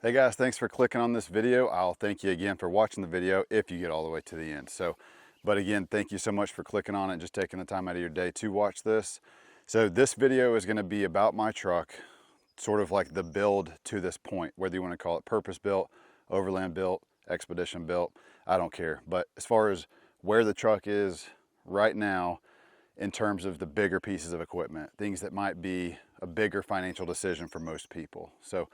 Hey guys, thanks for clicking on this video. I'll thank you again for watching the video if you get all the way to the end. But again, thank you so much for clicking on it, just taking the time out of your day to watch this. So this video is gonna be about my truck, sort of like the build to this point, whether you wanna call it purpose built, overland built, expedition built, I don't care. But as far as where the truck is right now, in terms of the bigger pieces of equipment, things that might be a bigger financial decision for most people. So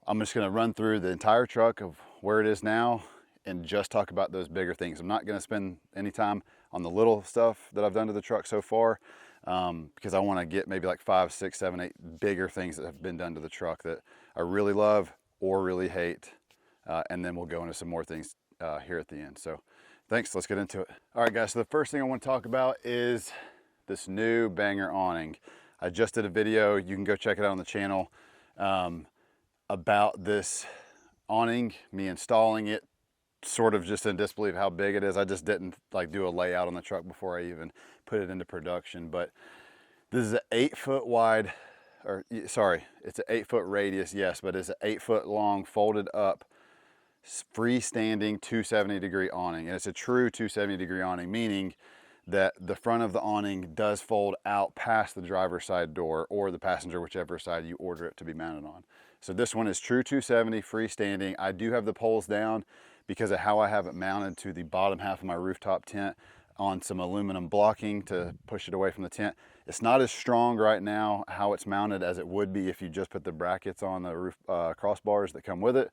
I'm just gonna run through the entire truck of where it is now and just talk about those bigger things. I'm not gonna spend any time on the little stuff that I've done to the truck so far because I wanna get maybe like 5, 6, 7, 8 bigger things that have been done to the truck that I really love or really hate. And then we'll go into some more things here at the end. So thanks, let's get into it. All right guys, so the first thing I wanna talk about is this new banger awning. I just did a video, you can go check it out on the channel. About this awning, me installing it, sort of just in disbelief how big it is. I just didn't like do a layout on the truck before I even put it into production. But this is an 8-foot wide, or sorry, it's an 8-foot radius, yes, but it's an 8-foot long folded up freestanding 270-degree awning. And it's a true 270-degree awning, meaning that the front of the awning does fold out past the driver's side door or the passenger, whichever side you order it to be mounted on. So this one is true 270 freestanding. I do have the poles down because of how I have it mounted to the bottom half of my rooftop tent on some aluminum blocking to push it away from the tent. It's not as strong right now how it's mounted as it would be if you just put the brackets on the roof crossbars that come with it.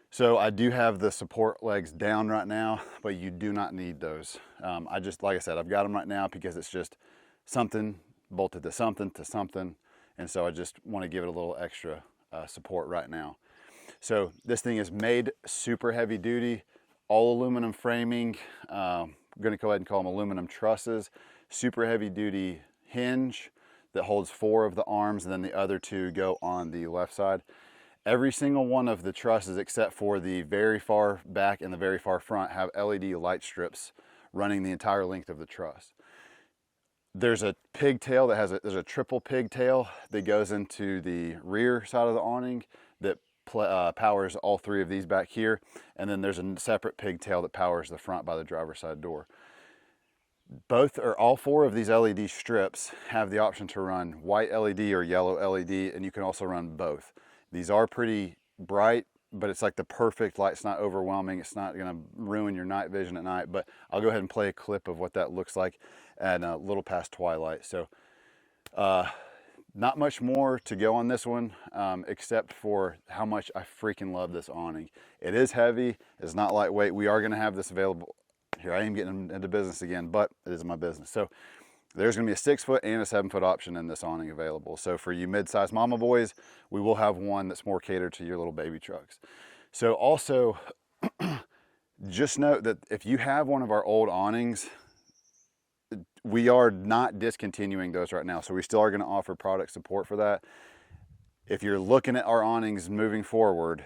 So I do have the support legs down right now, but you do not need those. I just, like I said, I've got them right now because it's just something bolted to something to something. And so I just want to give it a little extra support right now. So this thing is made super heavy duty, all aluminum framing. I'm going to go ahead and call them aluminum trusses, super heavy duty hinge that holds 4 of the arms, and then the other 2 go on the left side. Every single one of the trusses except for the very far back and the very far front have LED light strips running the entire length of the truss. There's a pigtail that has there's a triple pigtail that goes into the rear side of the awning that powers all 3 of these back here. And then there's a separate pigtail that powers the front by the driver's side door. All 4 of these LED strips have the option to run white LED or yellow LED, and you can also run both. These are pretty bright, but it's like the perfect light. It's not overwhelming. It's not gonna ruin your night vision at night, but I'll go ahead and play a clip of what that looks like at a little past twilight. So not much more to go on this one, except for how much I freaking love this awning. It is heavy, it's not lightweight. We are gonna have this available. Here I am getting into business again, but it is my business. So there's gonna be a 6-foot and a 7-foot option in this awning available. So for you mid-sized mama boys, we will have one that's more catered to your little baby trucks. So also, just note that if you have one of our old awnings, we are not discontinuing those right now. So we still are gonna offer product support for that. If you're looking at our awnings moving forward,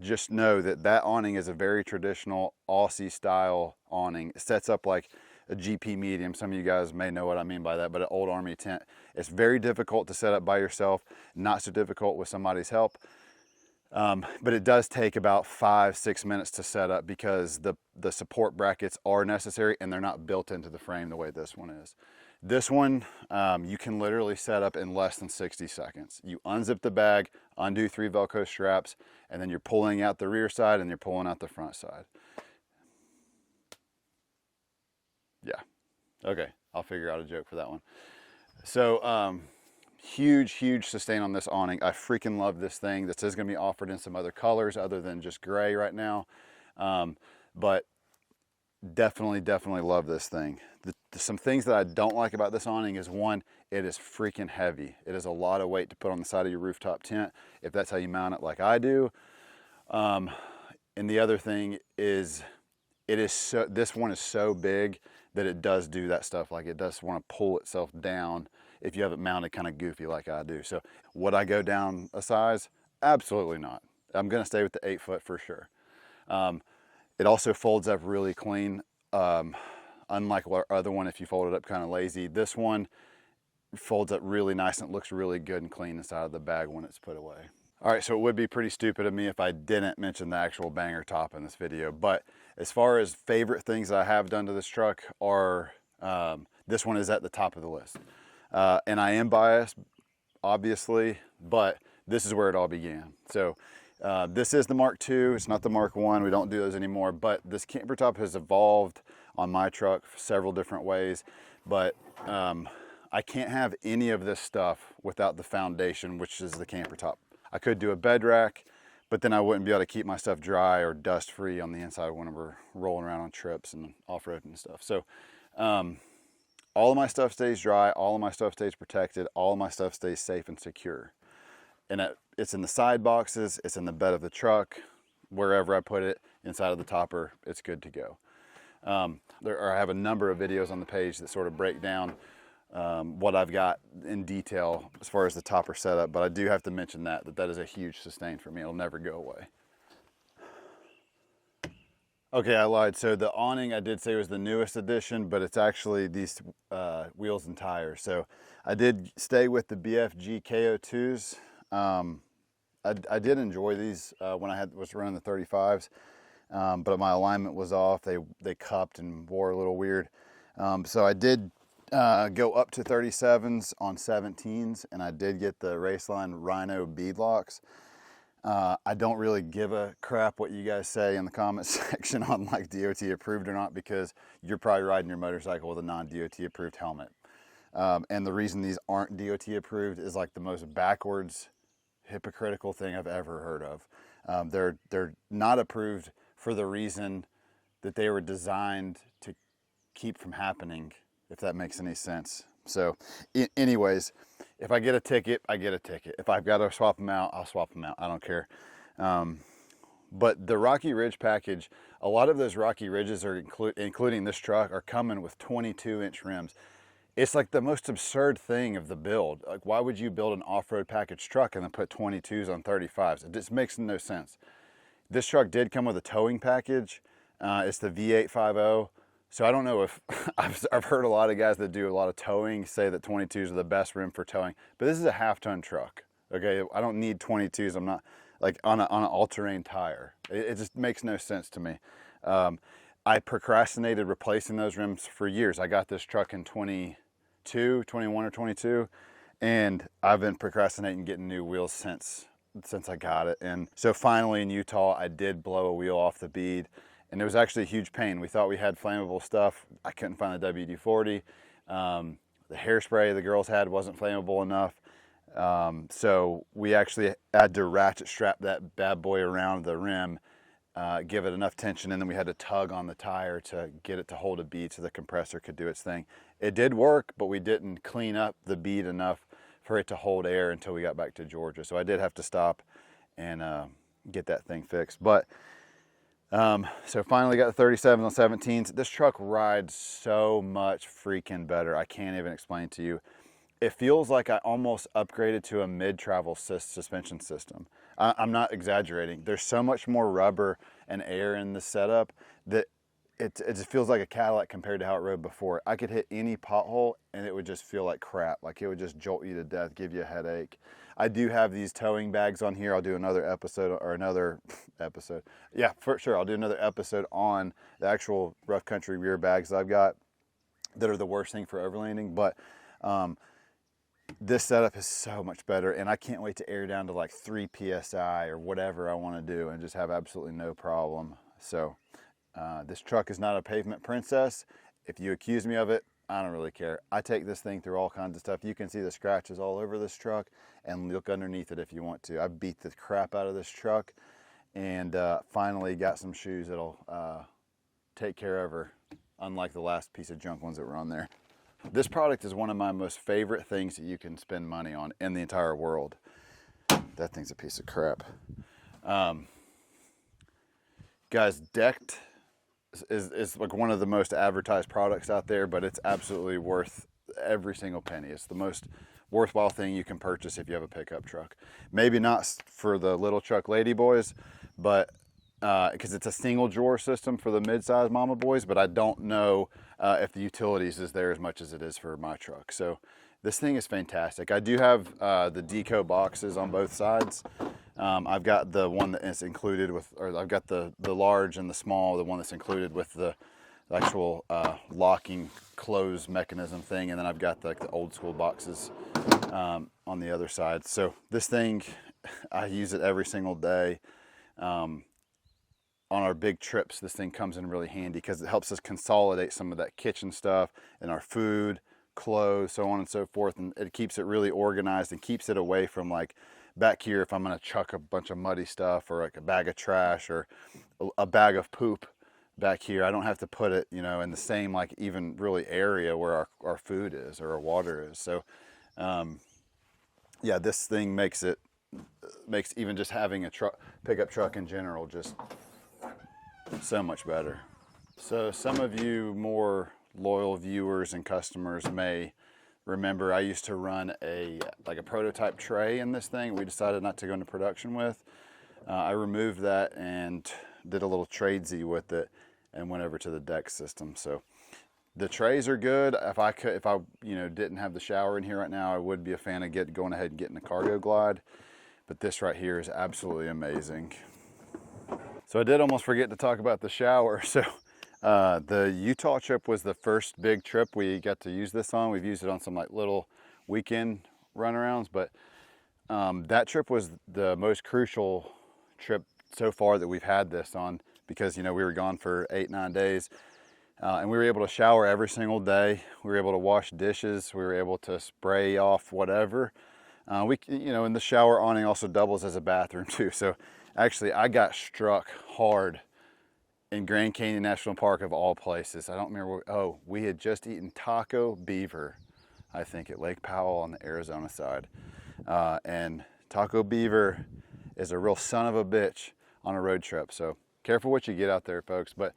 just know that that awning is a very traditional Aussie style awning. It sets up like a GP medium. Some of you guys may know what I mean by that, but an old army tent. It's very difficult to set up by yourself, not so difficult with somebody's help. But it does take about 5-6 minutes to set up because the support brackets are necessary and they're not built into the frame the way this one is. This one, you can literally set up in less than 60 seconds. You unzip the bag, undo 3 Velcro straps, and then you're pulling out the rear side and you're pulling out the front side. Yeah, okay, I'll figure out a joke for that one. So huge sustain on this awning. I freaking love this thing. This is gonna be offered in some other colors other than just gray right now. But definitely love this thing. Some things that I don't like about this awning is, one, it is freaking heavy. It is a lot of weight to put on the side of your rooftop tent if that's how you mount it like I do. And the other thing is, this one is so big that it does do that stuff. Like, it does want to pull itself down if you have it mounted kind of goofy like I do. So would I go down a size? Absolutely not. I'm gonna stay with the 8-foot for sure. It also folds up really clean. Unlike our other one, if you fold it up kind of lazy, this one folds up really nice and it looks really good and clean inside of the bag when it's put away. All right, so it would be pretty stupid of me if I didn't mention the actual banger top in this video, but as far as favorite things that I have done to this truck are, this one is at the top of the list. And I am biased, obviously, but this is where it all began. So this is the Mark II, it's not the Mark I, we don't do those anymore, but this camper top has evolved on my truck several different ways, but I can't have any of this stuff without the foundation, which is the camper top. I could do a bed rack, but then I wouldn't be able to keep my stuff dry or dust free on the inside when we're rolling around on trips and off-roading and stuff. So all of my stuff stays dry, all of my stuff stays protected, all of my stuff stays safe and secure. And it's in the side boxes, it's in the bed of the truck, wherever I put it, inside of the topper, it's good to go. I have a number of videos on the page that sort of break down what I've got in detail as far as the topper setup, but I do have to mention that is a huge sustain for me. It'll never go away. Okay, I lied. So the awning I did say was the newest addition, but it's actually these wheels and tires. So I did stay with the BFG KO2s. I did enjoy these when I was running the 35s, but my alignment was off. They cupped and wore a little weird. So I did go up to 37s on 17s, and I did get the Raceline Rhino beadlocks. I don't really give a crap what you guys say in the comment section on like DOT approved or not, because you're probably riding your motorcycle with a non-DOT approved helmet. And the reason these aren't DOT approved is like the most backwards, hypocritical thing I've ever heard of. They're not approved for the reason that they were designed to keep from happening, if that makes any sense. So anyways, if I get a ticket, I get a ticket. If I've got to swap them out, I'll swap them out. I don't care. But the Rocky Ridge package, a lot of those Rocky Ridges are including this truck are coming with 22-inch rims. It's like the most absurd thing of the build. Like, why would you build an off-road package truck and then put 22s on 35s? It just makes no sense. This truck did come with a towing package. It's the V850. So I don't know if, I've heard a lot of guys that do a lot of towing say that 22s are the best rim for towing, but this is a half-ton truck, okay? I don't need 22s, I'm not, like on an all-terrain tire. It just makes no sense to me. I procrastinated replacing those rims for years. I got this truck in 21 or 22, and I've been procrastinating getting new wheels since I got it. And so finally in Utah, I did blow a wheel off the bead. And it was actually a huge pain. We thought we had flammable stuff. I couldn't find the WD-40. The hairspray the girls had wasn't flammable enough. So we actually had to ratchet strap that bad boy around the rim, give it enough tension, and then we had to tug on the tire to get it to hold a bead so the compressor could do its thing. It did work, but we didn't clean up the bead enough for it to hold air until we got back to Georgia. So I did have to stop and get that thing fixed. But so finally got the 37s on 17s. This truck rides so much freaking better. I can't even explain to you. It feels like I almost upgraded to a mid-travel suspension system. I'm not exaggerating. There's so much more rubber and air in the setup that it just feels like a Cadillac compared to how it rode before. I could hit any pothole and it would just feel like crap. Like it would just jolt you to death, give you a headache. I do have these towing bags on here. I'll do another episode or another episode. Yeah, for sure. I'll do another episode on the actual rough country rear bags that I've got that are the worst thing for overlanding. But this setup is so much better, and I can't wait to air down to like 3 PSI or whatever I want to do and just have absolutely no problem. So this truck is not a pavement princess. If you accuse me of it, I don't really care. I take this thing through all kinds of stuff. You can see the scratches all over this truck, and look underneath it if you want to. I beat the crap out of this truck, and finally got some shoes that'll take care of her, unlike the last piece of junk ones that were on there. This product is one of my most favorite things that you can spend money on in the entire world. That thing's a piece of crap. Guys, Decked is like one of the most advertised products out there, but it's absolutely worth every single penny. It's the most worthwhile thing you can purchase if you have a pickup truck. Maybe not for the little truck ladyboys, but because it's a single drawer system for the mid-size mama boys, but I don't know if the utilities is there as much as it is for my truck. So this thing is fantastic. I do have the Deco boxes on both sides. I've got the one that is included with, or I've got the large and the small, the one that's included with the actual locking close mechanism thing, and then I've got the old school boxes on the other side. So this thing, I use it every single day. On our big trips, this thing comes in really handy because it helps us consolidate some of that kitchen stuff and our food, clothes, so on and so forth, and it keeps it really organized and keeps it away from, like, back here, if I'm going to chuck a bunch of muddy stuff or like a bag of trash or a bag of poop back here, I don't have to put it, you know, in the same, like, even really area where our food is or our water is. So yeah, this thing makes even just having a pickup truck in general just so much better. So some of you more loyal viewers and customers may remember I used to run a prototype tray in this thing. We decided not to go into production with. I removed that and did a little tradesy with it and went over to the deck system. So the trays are good. If I didn't have the shower in here right now, I would be a fan of going ahead and getting the cargo glide. But this right here is absolutely amazing. So I did almost forget to talk about the shower. So the Utah trip was the first big trip we got to use this on. We've used it on some like little weekend runarounds, but that trip was the most crucial trip so far that we've had this on, because, you know, we were gone for 8-9 days. And we were able to shower every single day. We were able to wash dishes. We were able to spray off whatever. And the shower awning also doubles as a bathroom too. So actually, I got struck hard in Grand Canyon National Park, of all places. I don't remember we had just eaten taco beaver, I think, at Lake Powell on the Arizona side. And taco beaver is a real son of a bitch on a road trip. So careful what you get out there, folks. But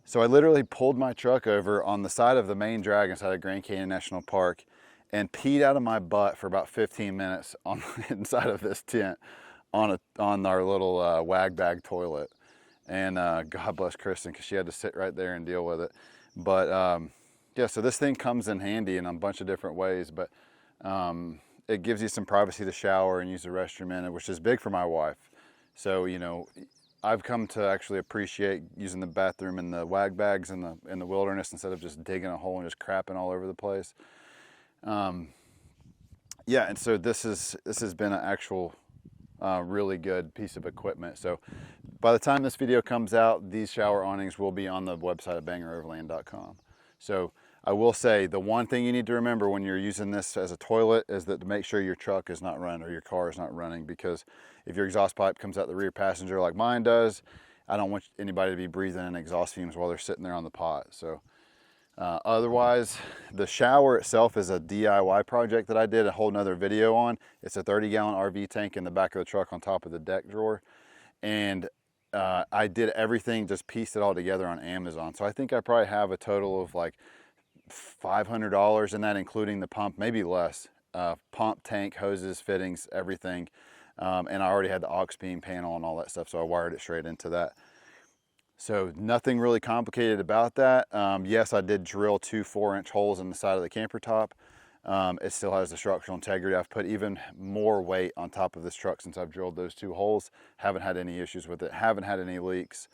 so I literally pulled my truck over on the side of the main drag inside of Grand Canyon National Park and peed out of my butt for about 15 minutes on inside of this tent on our little wag bag toilet. And God bless Kristen, because she had to sit right there and deal with it. But yeah, so this thing comes in handy in a bunch of different ways. But it gives you some privacy to shower and use the restroom in it, which is big for my wife. So, you know, I've come to actually appreciate using the bathroom in the wag bags in the wilderness instead of just digging a hole and just crapping all over the place. Yeah, and so this has been an actual really good piece of equipment. So by the time this video comes out, these shower awnings will be on the website at bangeroverland.com. So I will say, the one thing you need to remember when you're using this as a toilet is that to make sure your truck is not running or your car is not running, because if your exhaust pipe comes out the rear passenger like mine does, I don't want anybody to be breathing in exhaust fumes while they're sitting there on the pot. So otherwise, the shower itself is a DIY project that I did a whole nother video on. It's a 30-gallon RV tank in the back of the truck on top of the deck drawer. And I did everything, just pieced it all together on Amazon. So I think I probably have a total of like $500 in that, including the pump, maybe less. Pump, tank, hoses, fittings, everything. And I already had the aux beam panel and all that stuff, so I wired it straight into that. So nothing really complicated about that. Yes, I did drill 2 4-inch holes in the side of the camper top. It still has the structural integrity. I've put even more weight on top of this truck since I've drilled those 2 holes. Haven't had any issues with it. Haven't had any leaks.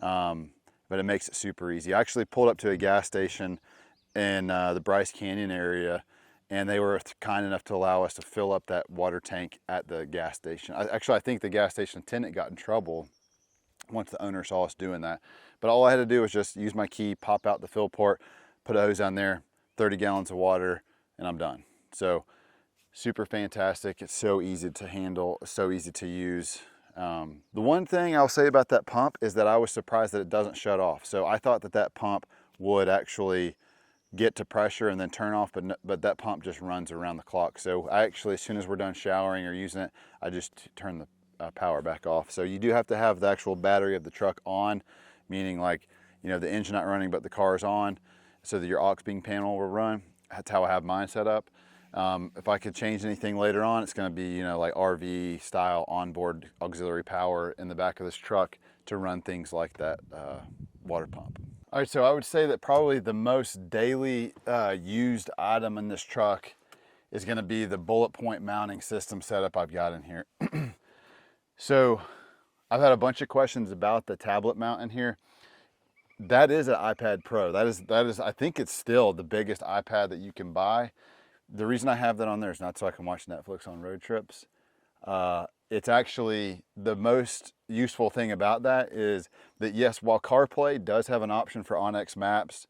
But it makes it super easy. I actually pulled up to a gas station in the Bryce Canyon area, and they were kind enough to allow us to fill up that water tank at the gas station. I think the gas station attendant got in trouble once the owner saw us doing that. But all I had to do was just use my key, pop out the fill port, put a hose on there, 30 gallons of water, and I'm done. So super fantastic. It's so easy to handle, so easy to use. The one thing I'll say about that pump is that I was surprised that it doesn't shut off. So I thought that pump would actually get to pressure and then turn off, but that pump just runs around the clock. So I actually, as soon as we're done showering or using it, I just turn the power back off. So you do have to have the actual battery of the truck on, meaning, like, you know, the engine not running but the car is on, so that your aux beam panel will run. That's how I have mine set up. If I could change anything later on, it's going to be, you know, like RV style onboard auxiliary power in the back of this truck to run things like that water pump. All right, so I would say that probably the most daily used item in this truck is going to be the bullet point mounting system setup I've got in here. So I've had a bunch of questions about the tablet mount in here. That is an iPad Pro. That is I think it's still the biggest iPad that you can buy. The reason I have that on there is not so I can watch Netflix on road trips. It's actually the most useful thing about that is that yes, while CarPlay does have an option for onX Maps,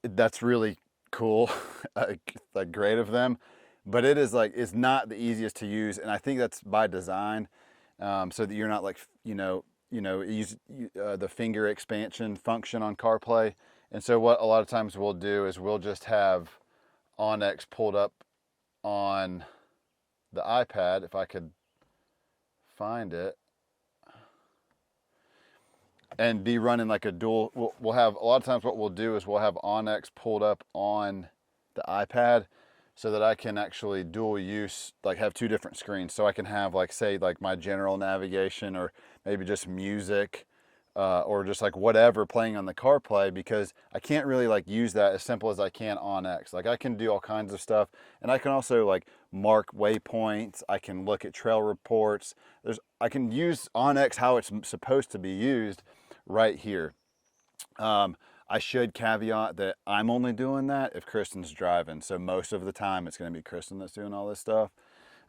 that's really cool, like great of them, but it is like it's not the easiest to use, and I think that's by design, so that you're not like use the finger expansion function on CarPlay, and so what a lot of times we'll do is we'll just have onX pulled up on the iPad if I could find it, and be running like a dual. We'll have a lot of times what we'll do is we'll have onX pulled up on the iPad so that I can actually dual use, like have two different screens. So I can have like, say, like my general navigation or maybe just music, or just like whatever playing on the CarPlay, because I can't really like use that as simple as I can onX. Like I can do all kinds of stuff, and I can also like mark waypoints. I can look at trail reports. I can use onX how it's supposed to be used right here. I should caveat that I'm only doing that if Kristen's driving. So most of the time it's going to be Kristen that's doing all this stuff.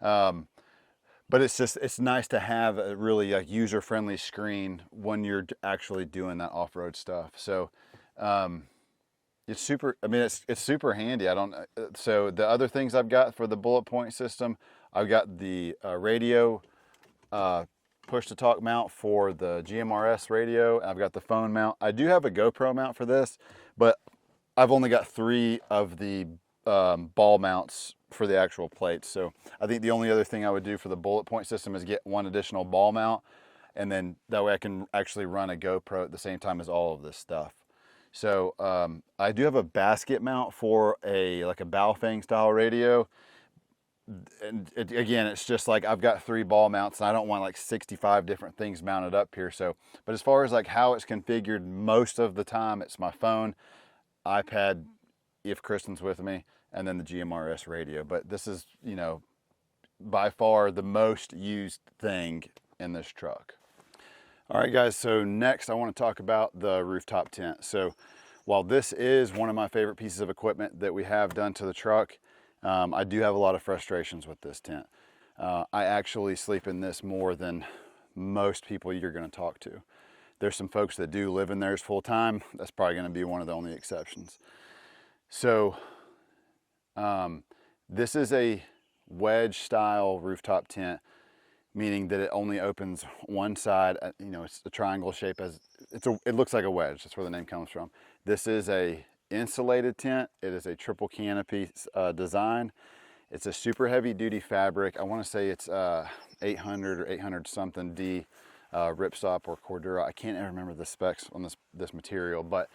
But it's nice to have a really like user-friendly screen when you're actually doing that off-road stuff. So it's super. I mean, it's super handy. So the other things I've got for the bullet point system, I've got the radio push-to-talk mount for the GMRS radio. I've got the phone mount. I do have a GoPro mount for this, but I've only got 3 of the ball mounts for the actual plates. So I think the only other thing I would do for the bullet point system is get 1 additional ball mount, and then that way I can actually run a GoPro at the same time as all of this stuff. So I do have a basket mount for like a Baofeng style radio. And again, it's just like I've got 3 ball mounts, and I don't want like 65 different things mounted up here. So, but as far as like how it's configured, most of the time it's my phone, iPad, if Kristen's with me, and then the GMRS radio. But this is, by far the most used thing in this truck. All right, guys, so next I want to talk about the rooftop tent. So while this is one of my favorite pieces of equipment that we have done to the truck, I do have a lot of frustrations with this tent. I actually sleep in this more than most people you're going to talk to. There's some folks that do live in theirs full time. That's probably going to be one of the only exceptions. So this is a wedge style rooftop tent, meaning that it only opens one side. It's a triangle shape, it looks like a wedge. That's where the name comes from. This is a insulated tent. It is a triple canopy design. It's a super heavy duty fabric. I want to say it's 800 or 800 something D ripstop or Cordura. I can't ever remember the specs on this material, but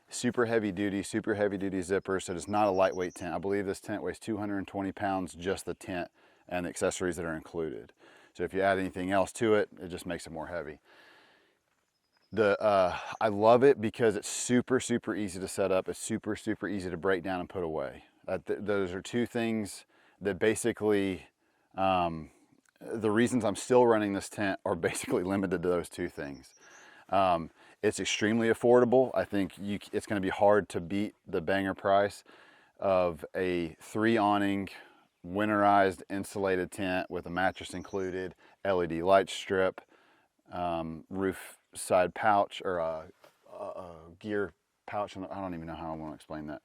super heavy duty zippers. So it's not a lightweight tent. I believe this tent weighs 220 pounds, just the tent and the accessories that are included. So if you add anything else to it, it just makes it more heavy. I love it because it's super easy to set up. It's super easy to break down and put away. Those are 2 things that basically, the reasons I'm still running this tent are basically limited to those 2 things. It's extremely affordable. I think it's going to be hard to beat the banger price of a 3 awning, winterized insulated tent with a mattress included, LED light strip, roof side pouch, or a gear pouch. I don't even know how I want to explain that.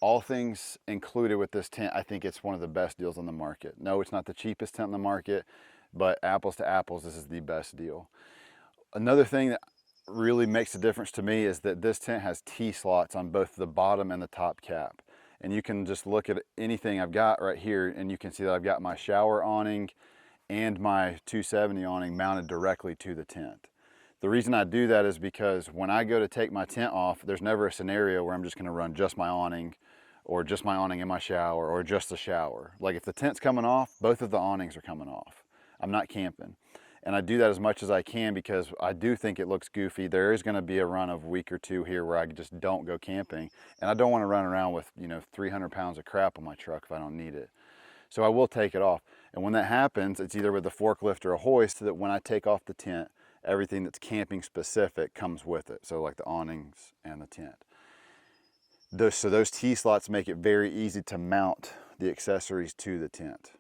All things included with this tent, I think it's one of the best deals on the market. No, it's not the cheapest tent on the market, but apples to apples, this is the best deal. Another thing that really makes a difference to me is that this tent has T-slots on both the bottom and the top cap. And you can just look at anything I've got right here, and you can see that I've got my shower awning and my 270 awning mounted directly to the tent. The reason I do that is because when I go to take my tent off, there's never a scenario where I'm just going to run just my awning, or just my awning in my shower, or just the shower. Like if the tent's coming off, both of the awnings are coming off. I'm not camping. And I do that as much as I can because I do think it looks goofy. There is going to be a run of a week or 2 here where I just don't go camping. And I don't want to run around with 300 pounds of crap on my truck if I don't need it. So I will take it off. And when that happens, it's either with a forklift or a hoist, so that when I take off the tent, everything that's camping specific comes with it. So like the awnings and the tent. So those T-slots make it very easy to mount the accessories to the tent.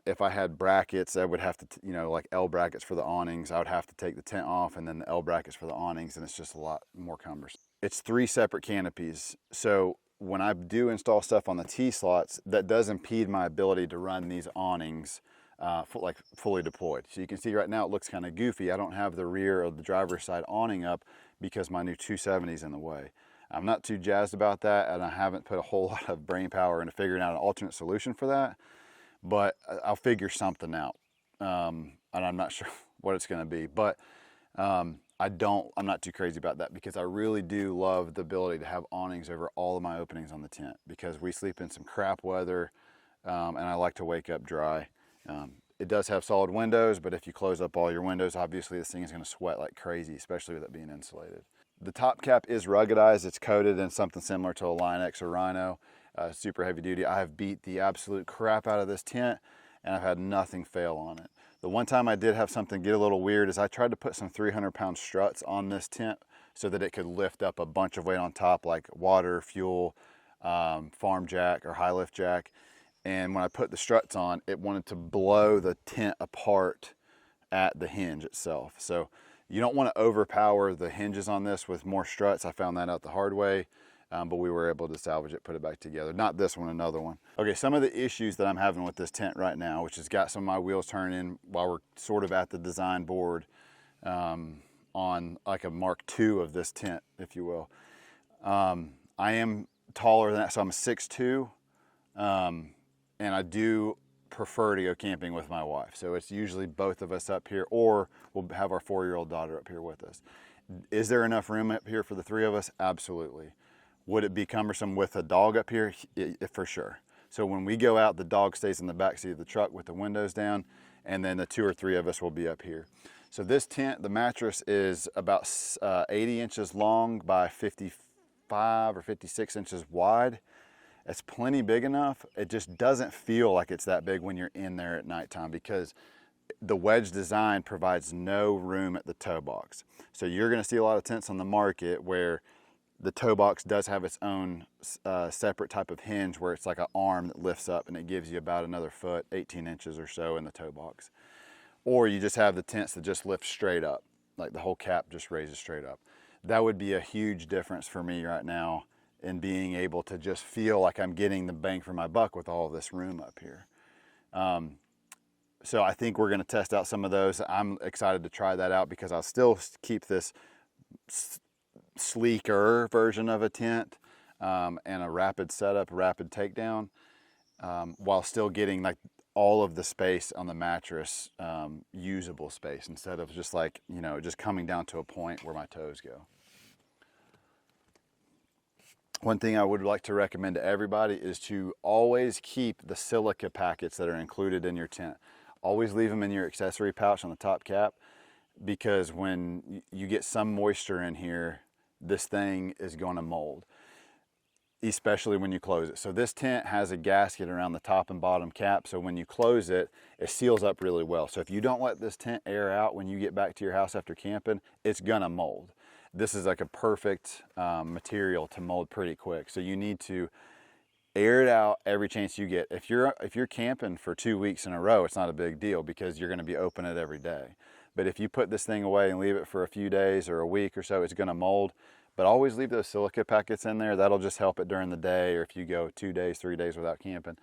If I had brackets, I would have to, like L brackets for the awnings, I would have to take the tent off and then the L brackets for the awnings, and it's just a lot more cumbersome. It's 3 separate canopies. So when I do install stuff on the T-slots, that does impede my ability to run these awnings like fully deployed. So you can see right now it looks kind of goofy. I don't have the rear or the driver's side awning up because my new 270 is in the way. I'm not too jazzed about that, and I haven't put a whole lot of brain power into figuring out an alternate solution for that, but I'll figure something out. And I'm not sure what it's going to be, but I'm not too crazy about that, because I really do love the ability to have awnings over all of my openings on the tent, because we sleep in some crap weather, and I like to wake up dry. It does have solid windows, but if you close up all your windows, obviously this thing is going to sweat like crazy, especially with it being insulated. The top cap is ruggedized. It's coated in something similar to a Line X or Rhino, super heavy duty. I have beat the absolute crap out of this tent, and I've had nothing fail on it. The one time I did have something get a little weird is I tried to put some 300-pound struts on this tent so that it could lift up a bunch of weight on top, like water, fuel, farm jack or high lift jack. And when I put the struts on, it wanted to blow the tent apart at the hinge itself. So you don't want to overpower the hinges on this with more struts. I found that out the hard way, but we were able to salvage it, put it back together. Not this one, another one. Okay, some of the issues that I'm having with this tent right now, which has got some of my wheels turning while we're sort of at the design board on like a Mark II of this tent, if you will. I am taller than that, so I'm a 6'2", and I do prefer to go camping with my wife. So it's usually both of us up here, or we'll have our 4-year-old daughter up here with us. Is there enough room up here for the 3 of us? Absolutely. Would it be cumbersome with a dog up here? For sure. So when we go out, the dog stays in the back seat of the truck with the windows down, and then the 2 or 3 of us will be up here. So this tent, the mattress is about 80 inches long by 55 or 56 inches wide. It's plenty big enough. It just doesn't feel like it's that big when you're in there at nighttime, because the wedge design provides no room at the toe box. So you're going to see a lot of tents on the market where the toe box does have its own separate type of hinge, where it's like an arm that lifts up and it gives you about another foot, 18 inches or so in the toe box. Or you just have the tents that just lift straight up, like the whole cap just raises straight up. That would be a huge difference for me right now in being able to just feel like I'm getting the bang for my buck with all of this room up here. So I think we're going to test out some of those. I'm excited to try that out, because I'll still keep this sleeker version of a tent and a rapid setup, rapid takedown, while still getting like all of the space on the mattress, usable space, instead of just like, just coming down to a point where my toes go. One thing I would like to recommend to everybody is to always keep the silica packets that are included in your tent. Always leave them in your accessory pouch on the top cap, because when you get some moisture in here, this thing is going to mold, especially when you close it. So this tent has a gasket around the top and bottom cap, so when you close it, it seals up really well. So if you don't let this tent air out when you get back to your house after camping, it's gonna mold. This is like a perfect material to mold pretty quick. So you need to air it out every chance you get. If you're camping for 2 weeks in a row, it's not a big deal, because you're gonna be open it every day. But if you put this thing away and leave it for a few days or a week or so, it's gonna mold. But always leave those silica packets in there. That'll just help it during the day, or if you go 2 days, 3 days without camping,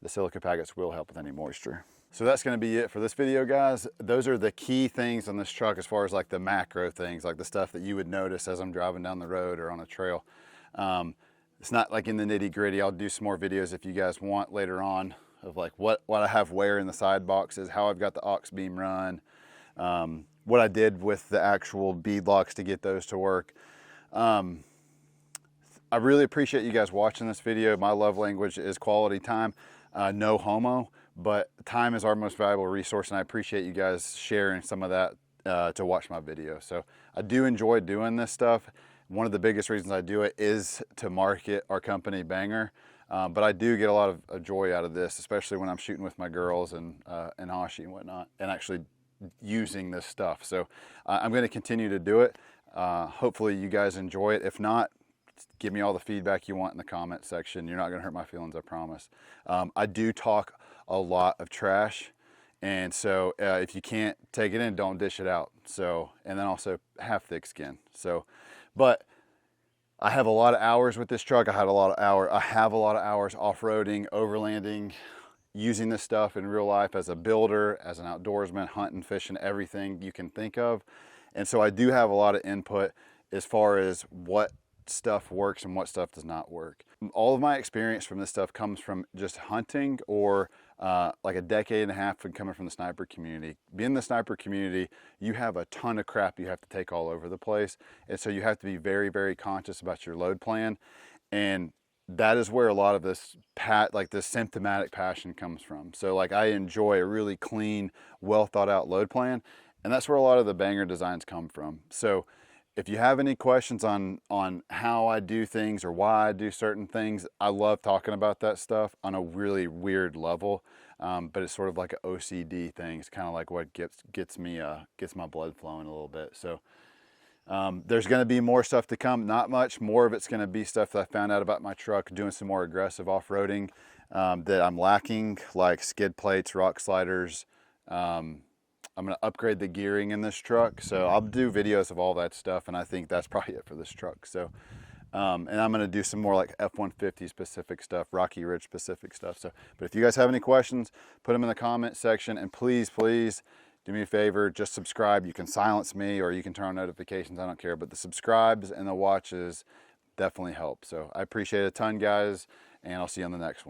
the silica packets will help with any moisture. So that's gonna be it for this video, guys. Those are the key things on this truck as far as like the macro things, like the stuff that you would notice as I'm driving down the road or on a trail. It's not like in the nitty gritty. I'll do some more videos if you guys want later on of like what I have where in the side boxes, how I've got the aux beam run, what I did with the actual bead locks to get those to work. I really appreciate you guys watching this video. My love language is quality time, no homo, but time is our most valuable resource, and I appreciate you guys sharing some of that to watch my video. So I do enjoy doing this stuff. One of the biggest reasons I do it is to market our company, Banger. But I do get a lot of joy out of this, especially when I'm shooting with my girls and Ashi and whatnot, and actually using this stuff. So I'm going to continue to do it. Hopefully you guys enjoy it. If not, give me all the feedback you want in the comment section. You're not going to hurt my feelings, I promise. I do talk a lot of trash, and so if you can't take it in, don't dish it out. So, and then also have thick skin. So, but I have a lot of hours with this truck. I have a lot of hours off-roading, overlanding, using this stuff in real life as a builder, as an outdoorsman, hunting, fishing, everything you can think of. And so I do have a lot of input as far as what stuff works and what stuff does not work. All of my experience from this stuff comes from just hunting, or like a decade and a half from coming from the sniper community. Being in the sniper community, you have a ton of crap you have to take all over the place. And so you have to be very, very conscious about your load plan. And that is where a lot of this this symptomatic passion comes from. So like I enjoy a really clean, well thought out load plan. And that's where a lot of the banger designs come from. So if you have any questions on how I do things or why I do certain things, I love talking about that stuff on a really weird level. But it's sort of like an OCD thing. It's kind of like what gets my blood flowing a little bit. So there's going to be more stuff to come. Not much. More of it's going to be stuff that I found out about my truck, doing some more aggressive off-roading that I'm lacking, like skid plates, rock sliders. I'm going to upgrade the gearing in this truck. So I'll do videos of all that stuff, and I think that's probably it for this truck. So, and I'm going to do some more like F150 specific stuff, Rocky Ridge specific stuff. So, but if you guys have any questions, put them in the comment section, and please, please do me a favor, just subscribe. You can silence me or you can turn on notifications. I don't care, but the subscribes and the watches definitely help. So I appreciate it a ton, guys, and I'll see you on the next one.